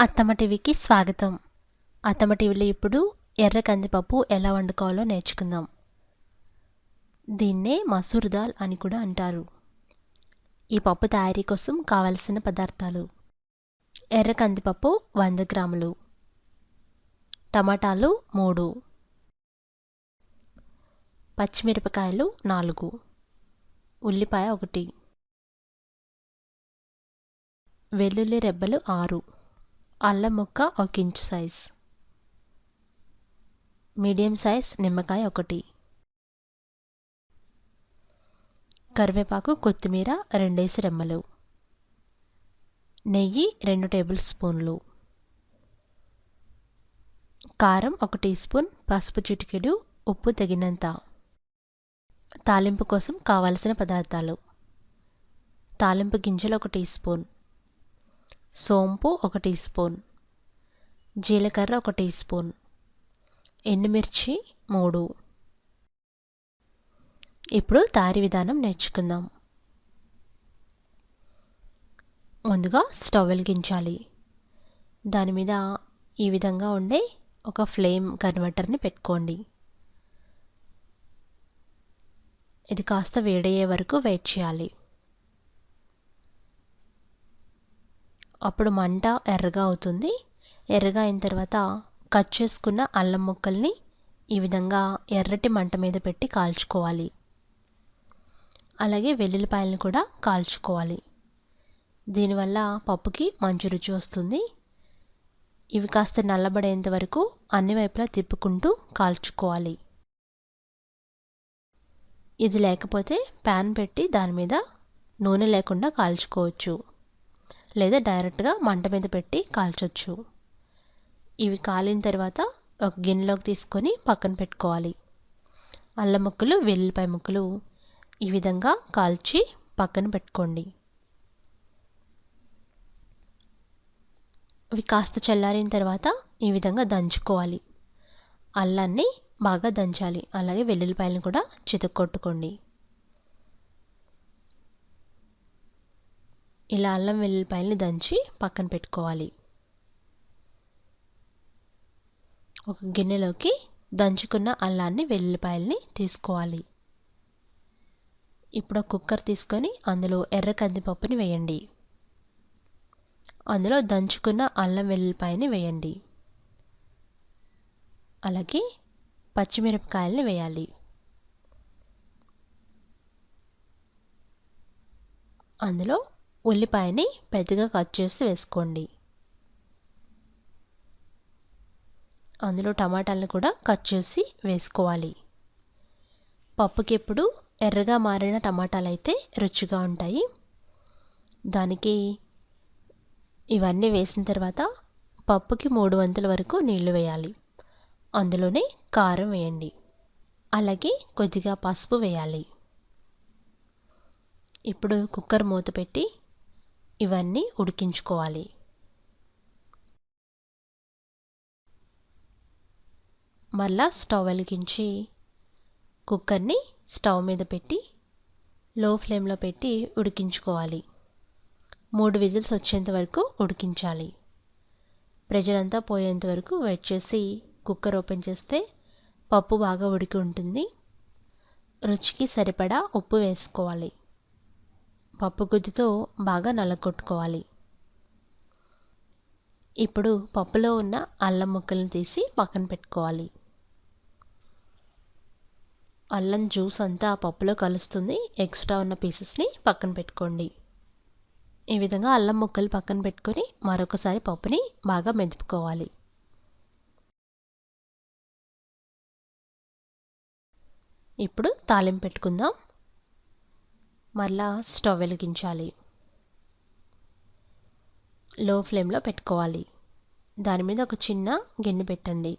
అత్తమ్మ టీవీకి స్వాగతం. అత్తమ్మ టీవీలో ఇప్పుడు ఎర్ర కందిపప్పు ఎలా వండుకోవాలో నేర్చుకుందాం. దీన్నే మసూర్ దాల్ అని కూడా అంటారు. ఈ పప్పు తయారీ కోసం కావలసిన పదార్థాలు: ఎర్ర కందిపప్పు 100 గ్రాములు, టమాటాలు 3, పచ్చిమిరపకాయలు 4, ఉల్లిపాయ 1, వెల్లుల్లి రెబ్బలు 6, అల్లం ముక్క 1 ఇంచు సైజ్, మీడియం సైజ్ నిమ్మకాయ 1, కరివేపాకు కొత్తిమీర 2 రెమ్మలు, నెయ్యి 2 టేబుల్ స్పూన్లు, కారం 1 టీ స్పూన్, పసుపు చిటికెడు, ఉప్పు తగినంత. తాలింపు కోసం కావలసిన పదార్థాలు: తాలింపు గింజలు 1 టీ స్పూన్, సోంపు 1 టీ స్పూన్, జీలకర్ర 1 టీ స్పూన్, ఎండుమిర్చి 3. ఇప్పుడు తయారీ విధానం నేర్చుకుందాం. ముందుగా స్టవ్ వెలిగించాలి. దాని మీద ఈ విధంగా ఉండే ఒక ఫ్లేమ్ కన్వర్టర్ని పెట్టుకోండి. ఇది కాస్త వేడయ్యే వరకు వెయిట్ చేయాలి. అప్పుడు మంట ఎర్రగా అవుతుంది. ఎర్రగా అయిన తర్వాత కట్ చేసుకున్న అల్లం ముక్కల్ని ఈ విధంగా ఎర్రటి మంట మీద పెట్టి కాల్చుకోవాలి. అలాగే వెల్లుల్లిపాయలను కూడా కాల్చుకోవాలి. దీనివల్ల పప్పుకి మంచి రుచి వస్తుంది. ఇవి కాస్త నల్లబడేంత వరకు అన్ని వైపులా తిప్పుకుంటూ కాల్చుకోవాలి. ఇది లేకపోతే ప్యాన్ పెట్టి దాని మీద నూనె లేకుండా కాల్చుకోవచ్చు, లేదా డైరెక్ట్గా మంట మీద పెట్టి కాల్చొచ్చు. ఇవి కాలిన తర్వాత ఒక గిన్నెలోకి తీసుకొని పక్కన పెట్టుకోవాలి. అల్లం ముక్కలు, వెల్లుల్లిపాయ ముక్కలు ఈ విధంగా కాల్చి పక్కన పెట్టుకోండి. ఇవి కాస్త చల్లారిన తర్వాత ఈ విధంగా దంచుకోవాలి. అల్లాన్ని బాగా దంచాలి. అలాగే వెల్లుల్లిపాయలను కూడా చితక్కొట్టుకోండి. ఇలా అల్లం వెల్లుల్లిపాయలని దంచి పక్కన పెట్టుకోవాలి. ఒక గిన్నెలోకి దంచుకున్న అల్లాన్ని వెల్లుల్లిపాయలని తీసుకోవాలి. ఇప్పుడు ఒక కుక్కర్ తీసుకొని అందులో ఎర్ర కందిపప్పుని వేయండి. అందులో దంచుకున్న అల్లం వెల్లుల్లిపాయని వేయండి. అలాగే పచ్చిమిరపకాయలని వేయాలి. అందులో ఉల్లిపాయని పెద్దగా కట్ చేసి వేసుకోండి. అందులో టమాటాలను కూడా కట్ చేసి వేసుకోవాలి. పప్పుకి ఎప్పుడు ఎర్రగా మారిన టమాటాలు అయితే రుచిగా ఉంటాయి. దానికి ఇవన్నీ వేసిన తర్వాత పప్పుకి 3 వంతుల వరకు నీళ్లు వేయాలి. అందులోనే కారం వేయండి. అలాగే కొద్దిగా పసుపు వేయాలి. ఇప్పుడు కుక్కర్ మూత పెట్టి ఇవన్నీ ఉడికించుకోవాలి. మళ్ళా స్టవ్ వెలిగించి కుక్కర్ని స్టవ్ మీద పెట్టి లో ఫ్లేమ్లో పెట్టి ఉడికించుకోవాలి. 3 విజిల్స్ వచ్చేంత వరకు ఉడికించాలి. ప్రెషర్ అంతా పోయేంత వరకు వెయిట్ చేసి కుక్కర్ ఓపెన్ చేస్తే పప్పు బాగా ఉడికి ఉంటుంది. రుచికి సరిపడా ఉప్పు వేసుకోవాలి. పప్పు గుజ్జుతో బాగా నలగొట్టుకోవాలి. ఇప్పుడు పప్పులో ఉన్న అల్లం ముక్కలను తీసి పక్కన పెట్టుకోవాలి. అల్లం జ్యూస్ అంతా పప్పులో కలుస్తుంది. ఎక్స్ట్రా ఉన్న పీసెస్ని పక్కన పెట్టుకోండి. ఈ విధంగా అల్లం ముక్కలు పక్కన పెట్టుకొని మరొకసారి పప్పుని బాగా మెదుపుకోవాలి. ఇప్పుడు తాలింపు పెట్టుకుందాం. మరలా స్టవ్ వెలిగించాలి. లో ఫ్లేమ్లో పెట్టుకోవాలి. దాని మీద ఒక చిన్న గిన్నె పెట్టండి.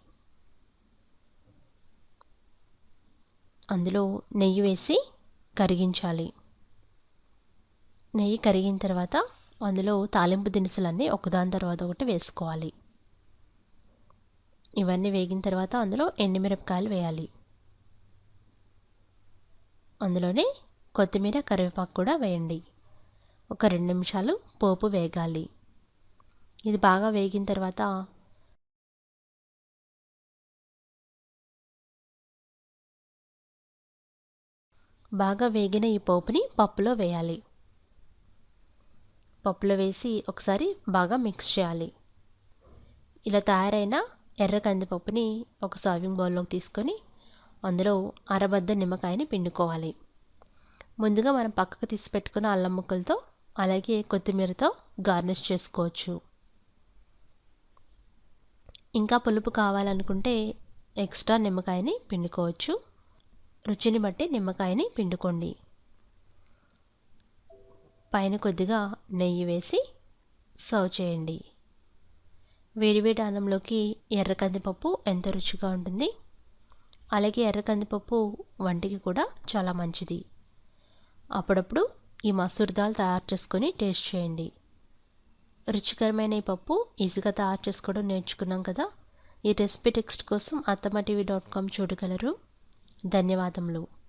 అందులో నెయ్యి వేసి కరిగించాలి. నెయ్యి కరిగిన తర్వాత అందులో తాలింపు దినుసులన్నీ ఒకదాని తర్వాత ఒకటి వేసుకోవాలి. ఇవన్నీ వేగిన తర్వాత అందులో ఎండుమిరపకాయలు వేయాలి. అందులోనే కొత్తిమీర, కరివేపాకు కూడా వేయండి. ఒక 2 నిమిషాలు పోపు వేగాలి. ఇది బాగా వేగిన తర్వాత బాగా వేగిన ఈ పోపుని పప్పులో వేయాలి. పప్పులో వేసి ఒకసారి బాగా మిక్స్ చేయాలి. ఇలా తయారైన ఎర్ర కందిపప్పుని ఒక సర్వింగ్ బౌల్లోకి తీసుకొని అందులో అరబద్ద నిమ్మకాయని పిండుకోవాలి. ముందుగా మనం పక్కకు తీసి పెట్టుకున్న అల్లం ముక్కలతో అలాగే కొత్తిమీరతో గార్నిష్ చేసుకోవచ్చు. ఇంకా పులుపు కావాలనుకుంటే ఎక్స్ట్రా నిమ్మకాయని పిండుకోవచ్చు. రుచిని బట్టి నిమ్మకాయని పిండుకోండి. పైన కొద్దిగా నెయ్యి వేసి సర్వ్ చేయండి. వేడివేడి అన్నంలోకి ఎర్ర కందిపప్పు ఎంతో రుచిగా ఉంటుంది. అలాగే ఎర్ర కందిపప్పు వంటికి కూడా చాలా మంచిది. అప్పుడప్పుడు ఈ మసూర్ దాల్ తయారు చేసుకొని టేస్ట్ చేయండి. రుచికరమైన ఈ పప్పు ఈజీగా తయారు చేసుకోవడం నేర్చుకున్నాం కదా. ఈ రెసిపీ టెక్స్ట్ కోసం attamaTV.com చూడగలరు. ధన్యవాదములు.